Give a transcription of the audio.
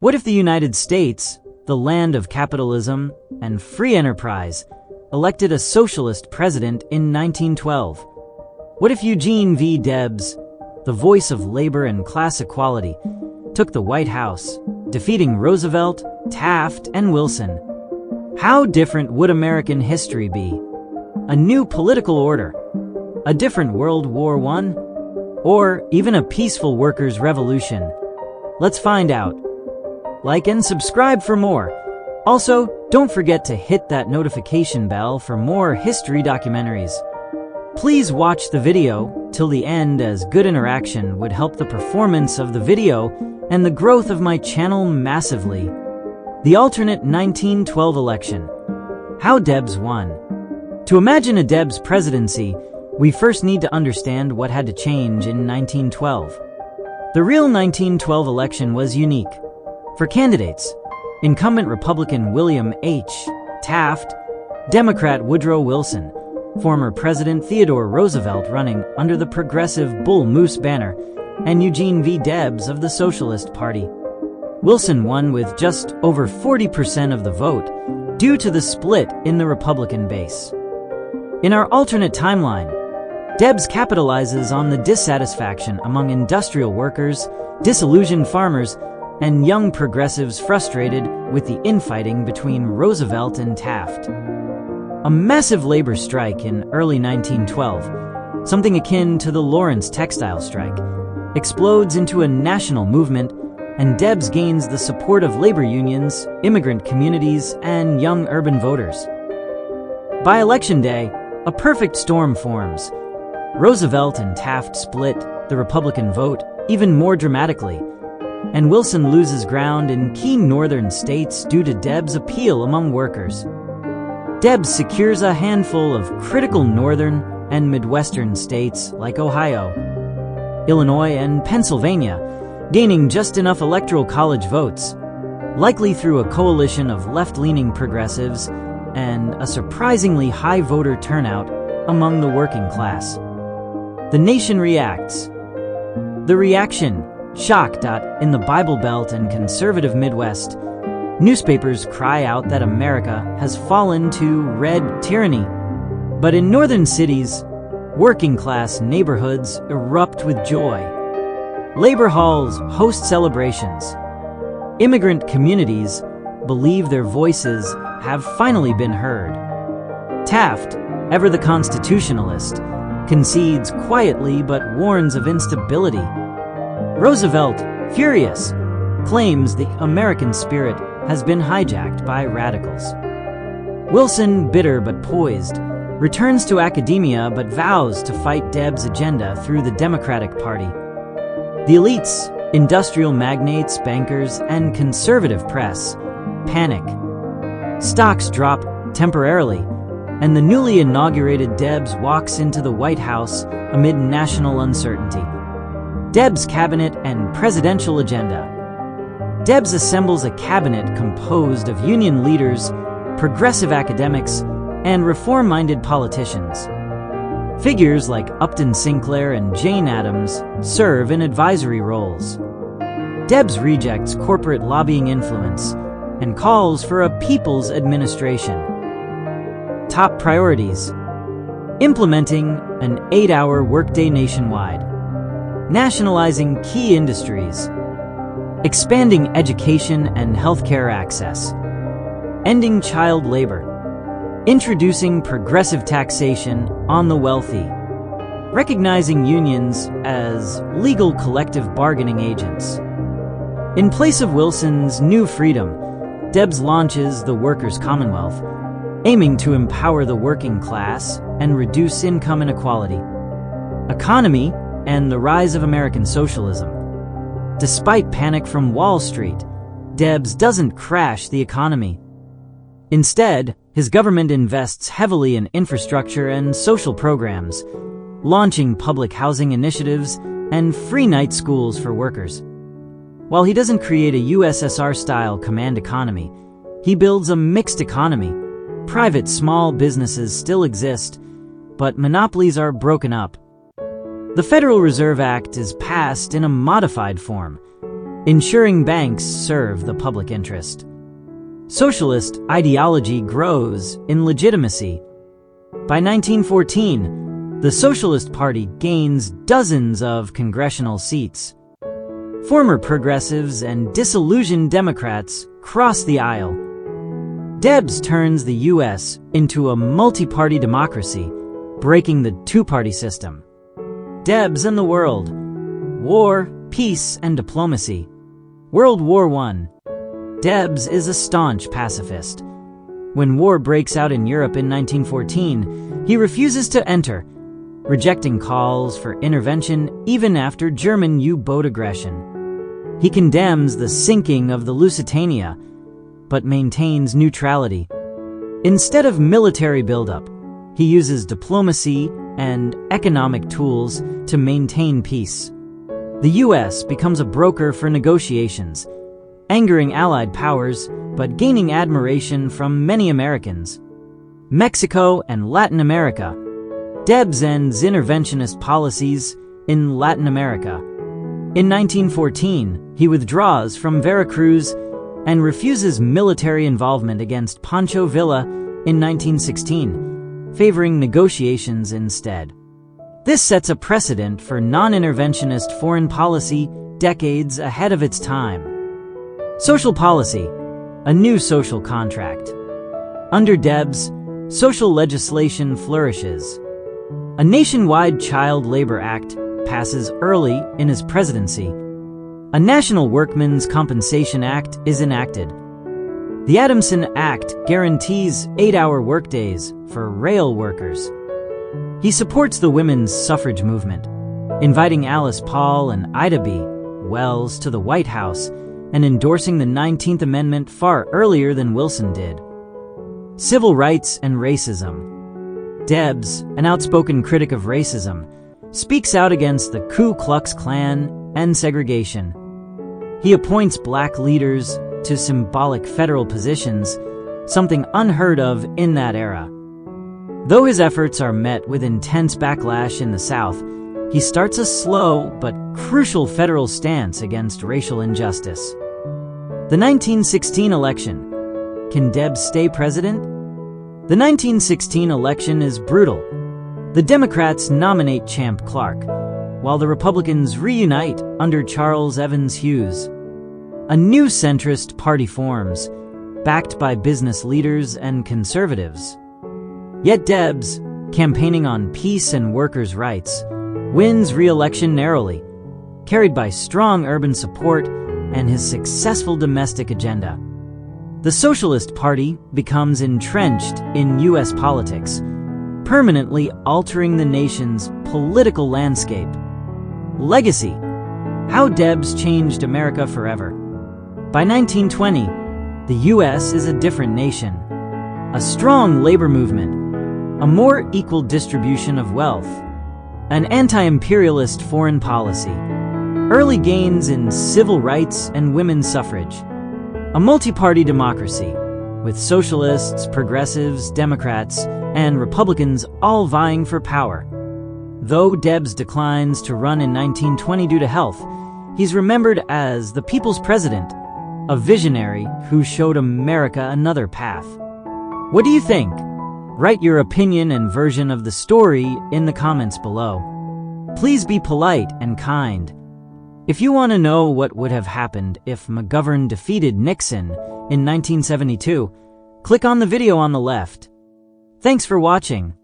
What if the United States, the land of capitalism and free enterprise, elected a socialist president in 1912? What if Eugene V. Debs, the voice of labor and class equality, took the White House, defeating Roosevelt, Taft, and Wilson? How different would American history be? A new political order? A different World War I? Or even a peaceful workers' revolution? Let's find out. Like and subscribe for more. Also, don't forget to hit that notification bell for more history documentaries. Please watch the video till the end, as good interaction would help the performance of the video and the growth of my channel massively. The alternate 1912 election. How Debs won. To imagine a Debs presidency, we first need to understand what had to change in 1912. The real 1912 election was unique. For candidates, incumbent Republican William H. Taft, Democrat Woodrow Wilson, former President Theodore Roosevelt running under the progressive Bull Moose banner, and Eugene V. Debs of the Socialist Party. Wilson won with just over 40% of the vote due to the split in the Republican base. In our alternate timeline, Debs capitalizes on the dissatisfaction among industrial workers, disillusioned farmers, and young progressives frustrated with the infighting between Roosevelt and Taft. A massive labor strike in early 1912, something akin to the Lawrence textile strike, explodes into a national movement, and Debs gains the support of labor unions, immigrant communities, and young urban voters. By Election Day, a perfect storm forms. Roosevelt and Taft split the Republican vote even more dramatically, and Wilson loses ground in key northern states due to Debs' appeal among workers. Debs secures a handful of critical northern and midwestern states like Ohio, Illinois, and Pennsylvania, gaining just enough electoral college votes, likely through a coalition of left-leaning progressives and a surprisingly high voter turnout among the working class. The nation reacts. The reaction: shocked. In the Bible Belt and conservative Midwest, newspapers cry out that America has fallen to red tyranny. But in northern cities, working-class neighborhoods erupt with joy. Labor halls host celebrations. Immigrant communities believe their voices have finally been heard. Taft, ever the constitutionalist, concedes quietly but warns of instability. Roosevelt, furious, claims the American spirit has been hijacked by radicals. Wilson, bitter but poised, returns to academia but vows to fight Debs' agenda through the Democratic Party. The elites, industrial magnates, bankers, and conservative press panic. Stocks drop temporarily, and the newly inaugurated Debs walks into the White House amid national uncertainty. Debs' cabinet and presidential agenda. Debs assembles a cabinet composed of union leaders, progressive academics, and reform-minded politicians. Figures like Upton Sinclair and Jane Addams serve in advisory roles. Debs rejects corporate lobbying influence and calls for a people's administration. Top priorities: implementing an 8-hour workday nationwide, nationalizing key industries, expanding education and healthcare access, ending child labor, introducing progressive taxation on the wealthy, recognizing unions as legal collective bargaining agents. In place of Wilson's new freedom, Debs launches the Workers' Commonwealth, aiming to empower the working class and reduce income inequality. Economy and the rise of American socialism. Despite panic from Wall Street, Debs doesn't crash the economy. Instead, his government invests heavily in infrastructure and social programs, launching public housing initiatives and free night schools for workers. While he doesn't create a USSR-style command economy, he builds a mixed economy. Private small businesses still exist, but monopolies are broken up. The Federal Reserve Act is passed in a modified form, ensuring banks serve the public interest. Socialist ideology grows in legitimacy. By 1914, the Socialist Party gains dozens of congressional seats. Former progressives and disillusioned Democrats cross the aisle. Debs turns the U.S. into a multi-party democracy, breaking the two-party system. Debs and the world. War, peace, and diplomacy. World War I. Debs is a staunch pacifist. When war breaks out in Europe in 1914, he refuses to enter, rejecting calls for intervention even after German U-boat aggression. He condemns the sinking of the Lusitania, but maintains neutrality. Instead of military buildup, he uses diplomacy and economic tools to maintain peace. The U.S. becomes a broker for negotiations, angering Allied powers but gaining admiration from many Americans. Mexico and Latin America. Debs ends interventionist policies in Latin America. In 1914, he withdraws from Veracruz and refuses military involvement against Pancho Villa in 1916, favoring negotiations instead. This sets a precedent for non-interventionist foreign policy decades ahead of its time. Social policy, a new social contract. Under Debs, social legislation flourishes. A nationwide Child Labor Act passes early in his presidency. A National Workmen's Compensation Act is enacted. The Adamson Act guarantees 8-hour workdays for rail workers. He supports the women's suffrage movement, inviting Alice Paul and Ida B. Wells to the White House and endorsing the 19th Amendment far earlier than Wilson did. Civil rights and racism. Debs, an outspoken critic of racism, speaks out against the Ku Klux Klan and segregation. He appoints black leaders to symbolic federal positions, something unheard of in that era. Though his efforts are met with intense backlash in the South, he starts a slow but crucial federal stance against racial injustice. The 1916 election. Can Debs stay president? The 1916 election is brutal. The Democrats nominate Champ Clark, while the Republicans reunite under Charles Evans Hughes. A new centrist party forms, backed by business leaders and conservatives. Yet Debs, campaigning on peace and workers' rights, wins re-election narrowly, carried by strong urban support and his successful domestic agenda. The Socialist Party becomes entrenched in U.S. politics, permanently altering the nation's political landscape. Legacy. How Debs changed America forever. By 1920, the U.S. is a different nation. A strong labor movement, a more equal distribution of wealth, an anti-imperialist foreign policy, early gains in civil rights and women's suffrage, a multi-party democracy, with socialists, progressives, Democrats, and Republicans all vying for power. Though Debs declines to run in 1920 due to health, he's remembered as the people's president, a visionary who showed America another path. What do you think? Write your opinion and version of the story in the comments below. Please be polite and kind. If you want to know what would have happened if McGovern defeated Nixon in 1972, click on the video on the left. Thanks for watching.